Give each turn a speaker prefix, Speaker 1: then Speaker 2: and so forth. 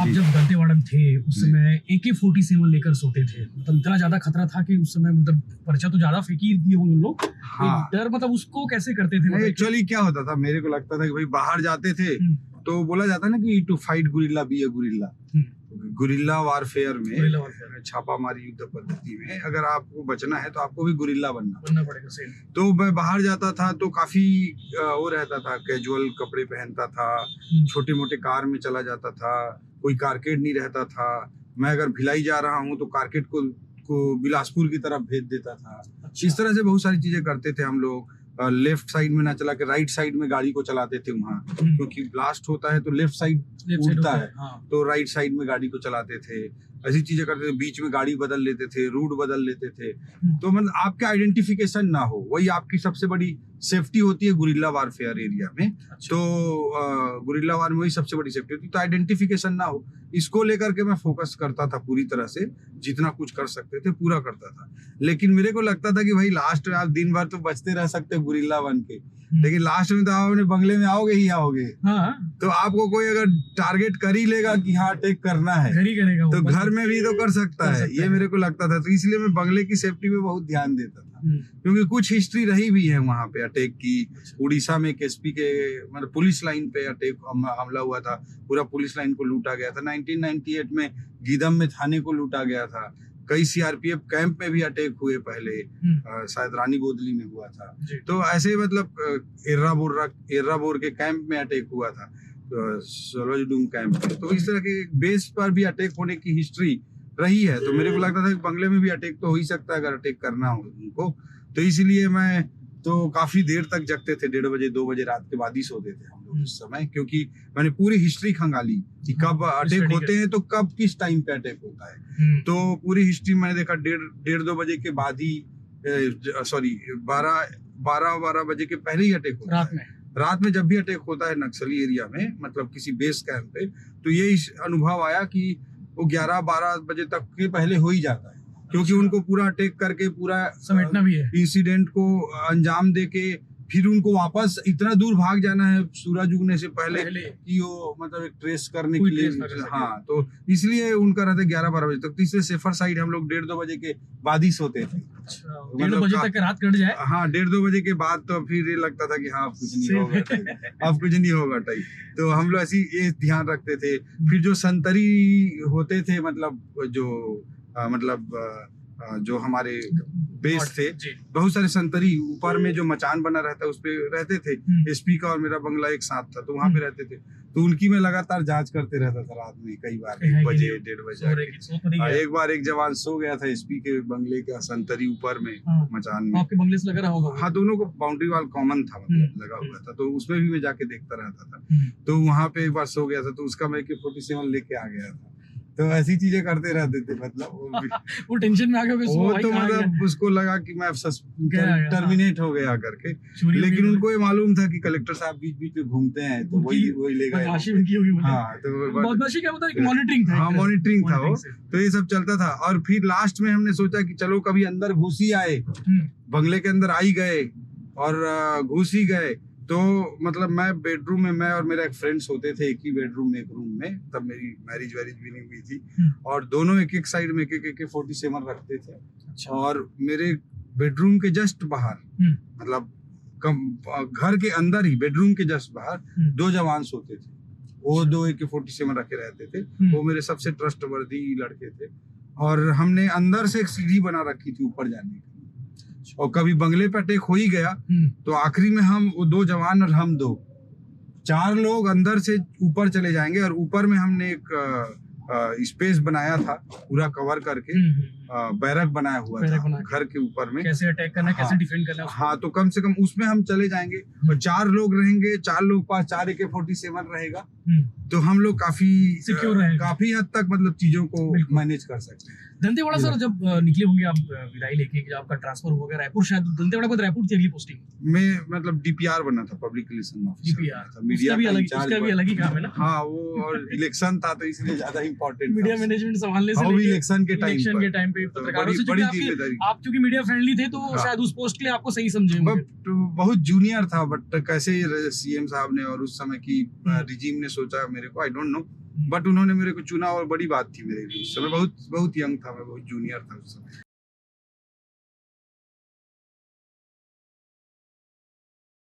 Speaker 1: आप जब दंतेवाड़ा में थे उस समय AK-47 लेकर सोते थे, मतलब इतना ज्यादा खतरा था कि उस समय मतलब पर्चा तो ज्यादा फेंक ही दिए होंगे लोग।
Speaker 2: हाँ।
Speaker 1: डर मतलब उसको कैसे करते थे? मतलब
Speaker 2: एक्चुअली क्या होता था, मेरे को लगता था कि भाई बाहर जाते थे तो बोला जाता ना कि to fight guerrilla be a guerrilla. Guerrilla warfare में, छापामारी युद्ध पद्धति में अगर आपको बचना है तो आपको भी गुरिल्ला बनना
Speaker 1: पड़ेगा। सेम।
Speaker 2: तो मैं बाहर जाता था तो काफी वो रहता था, कैजुअल कपड़े पहनता था, छोटे मोटे कार में चला जाता था, कोई कारकेड नहीं रहता था। मैं अगर भिलाई जा रहा हूँ तो कारकेड को बिलासपुर की तरफ भेज देता था।
Speaker 1: अच्छा।
Speaker 2: इस तरह से बहुत सारी चीजें करते थे हम लोग। लेफ्ट साइड में ना चला के राइट साइड में गाड़ी को चलाते थे वहाँ, क्योंकि ब्लास्ट होता है तो लेफ्ट साइड उड़ता है।
Speaker 1: हाँ।
Speaker 2: तो राइट साइड में गाड़ी को चलाते थे, ऐसी चीजें करते थे। बीच में गाड़ी बदल लेते थे, रूट बदल लेते थे। तो मतलब आपका आइडेंटिफिकेशन ना हो, वही आपकी सबसे बड़ी सेफ्टी होती है गुरिल्ला वारफेयर एरिया में।
Speaker 1: अच्छा।
Speaker 2: तो गुरिल्ला वार में वही सबसे बड़ी सेफ्टी होती है। तो आइडेंटिफिकेशन ना हो, इसको लेकर के मैं फोकस करता था पूरी तरह से, जितना कुछ कर सकते थे पूरा करता था। लेकिन मेरे को लगता था कि भाई लास्ट में आप दिन भर तो बचते रह सकते गुरिल्ला बन के, लेकिन लास्ट में तो आप अपने बंगले में आओगे ही आओगे।
Speaker 1: हाँ।
Speaker 2: तो आपको कोई अगर टारगेट कर ही लेगा कि हाँ अटैक करना है,
Speaker 1: घर ही करेगा
Speaker 2: तो घर में भी तो कर सकता है। ये मेरे को लगता था, तो इसलिए मैं बंगले की सेफ्टी में बहुत ध्यान देता था। क्योंकि कुछ हिस्ट्री रही भी है वहां पे अटैक की। उड़ीसा में एक एसपी के मतलब पुलिस लाइन पे अटैक हमला हुआ था, पूरा पुलिस लाइन को लूटा गया था। 1998 में गीदम में थाने को लूटा गया था। कई सीआरपीएफ कैंप में भी अटैक हुए पहले, शायद रानी बोदली में हुआ था। तो ऐसे मतलब एर्राबोर के कैंप में अटैक हुआ था, सरोजडूम कैंप में। तो इस तरह के बेस पर भी अटैक होने की हिस्ट्री रही है। तो मेरे को लगता था कि बंगले में भी अटैक तो हो ही सकता है अगर अटैक करना हो उनको। तो इसलिए मैं तो काफी देर तक जगते थे, 1:30 बजे 2 बजे रात के बाद ही सोते थे हम लोग उस समय, क्योंकि मैंने पूरी हिस्ट्री खंगाली कि कब अटैक होते हैं तो कब किस टाइम पे अटैक होता है। तो पूरी हिस्ट्री मैंने देखा 1:30-2 बजे के बाद ही, सॉरी 12 बजे के पहले ही अटैक होता है। रात में जब भी अटैक होता है नक्सली एरिया में, मतलब किसी बेस कैंप पे, तो ये अनुभव आया कि वो 11-12 बजे तक के पहले हो ही जाता है, क्योंकि उनको पूरा अटैक करके पूरा
Speaker 1: समेटना भी है, इंसिडेंट
Speaker 2: को अंजाम देके फिर उनको वापस इतना दूर भाग जाना है सूरज उगने से पहले कि वो मतलब एक ट्रेस करने के लिए। हाँ, तो इसलिए उनका रहता है 11-12 बजे तक। तो इसलिए सेफर साइड हम लोग 1:30-2 बजे के बाद ही सोते थे।
Speaker 1: 1:30 बजे तक रात कट जाए।
Speaker 2: हाँ, 1:30-2 बजे के बाद तो फिर ये लगता था कि हाँ अब कुछ नहीं होगा, अब कुछ नहीं होगा टाइप। तो हम लोग ऐसी ये ध्यान रखते थे। फिर जो संतरी होते थे, मतलब जो हमारे बेस थे, बहुत सारे संतरी ऊपर में जो मचान बना रहता है उस पे रहते थे। एसपी का और मेरा बंगला एक साथ था, तो वहां पे रहते थे। तो उनकी मैं लगातार जांच करते रहता था रात में, कई बार 1 बजे 1:30 बजे। एक बार एक जवान सो गया था एसपी के बंगले का संतरी ऊपर में, मचान में।
Speaker 1: आपके बंगले से लगा रहा होगा?
Speaker 2: हाँ, दोनों को बाउंड्री वाल कॉमन था, मतलब लगा हुआ था। तो उसमें भी मैं जाके देखता रहता था। तो वहां पे एक बार सो गया था, तो उसका मैं AK-47 लेके आ गया था। तो ऐसी चीजें करते रहते थे, मतलब
Speaker 1: वो टेंशन में आ गया,
Speaker 2: वो तो मतलब उसको लगा कि मैं टर्मिनेट हो गया करके। लेकिन उनको ये मालूम था कि कलेक्टर साहब बीच बीच में घूमते हैं, तो वही ले गए। हाँ, तो
Speaker 1: बदमाशी क्या, मतलब मॉनिटरिंग था।
Speaker 2: हाँ, मॉनिटरिंग था वो। तो ये सब चलता था। और फिर लास्ट में हमने सोचा कि चलो कभी अंदर घुस ही आए, बंगले के अंदर आ ही गए और घुस ही गए। तो मतलब मैं बेडरूम में, मैं और मेरा एक फ्रेंड सोते थे एक ही बेडरूम में, एक रूम में। तब मेरी मैरिज भी नहीं हुई थी। और दोनों एक साइड में AK-47 रखते थे। अच्छा। और मेरे बेडरूम के जस्ट बाहर, मतलब घर के अंदर ही बेडरूम के जस्ट बाहर 2 जवान सोते थे। वो 2 AK-47 रखे रहते थे। वो मेरे सबसे ट्रस्टवर्दी लड़के थे। और हमने अंदर से एक सीढ़ी बना रखी थी ऊपर जाने की। और कभी बंगले पे अटैक हो ही गया तो आखिरी में हम, वो 2 जवान और हम 2, 4 लोग अंदर से ऊपर चले जाएंगे। और ऊपर में हमने एक स्पेस बनाया था पूरा कवर करके, बैरक बनाया हुआ था घर के ऊपर में।
Speaker 1: कैसे अटैक करना है, कैसे डिफेंड करना है।
Speaker 2: हाँ, तो कम से कम उसमें हम चले जाएंगे और 4 लोग रहेंगे, 4 लोग पास 4 AK-47 रहेगा। तो हम लोग काफी सिक्योर रहेंगे, काफी हद तक मतलब चीजों को मैनेज कर सकते हैं।
Speaker 1: दंतेवाड़ा सर जब निकले होंगे आप विदाई लेके, जब आपका ट्रांसफर हो गया रायपुर, शायद दंतेवाड़ा को रायपुर थी अगली पोस्टिंग
Speaker 2: में, मतलब DPR बना था, पब्लिक रिलेशन ऑफिसर था।
Speaker 1: मीडिया भी अलग ही काम है ना।
Speaker 2: हाँ, वो और इलेक्शन था तो इसलिए ज्यादा इंपॉर्टेंट,
Speaker 1: मीडिया मैनेजमेंट संभालने से
Speaker 2: लेके इलेक्शन के टाइम पे
Speaker 1: पत्रकारों से, आप क्योंकि मीडिया फ्रेंडली थे तो शायद उस पोस्ट के लिए आपको सही समझे।
Speaker 2: बहुत जूनियर था, बट कैसे CM साहब ने और उस समय की रिजीम ने सोचा मेरे को, आई डोंट नो। बट उन्होंने मेरे को चुना और बड़ी बात थी मेरे लिए। उस समय बहुत बहुत यंग था मैं, बहुत जूनियर था उस समय।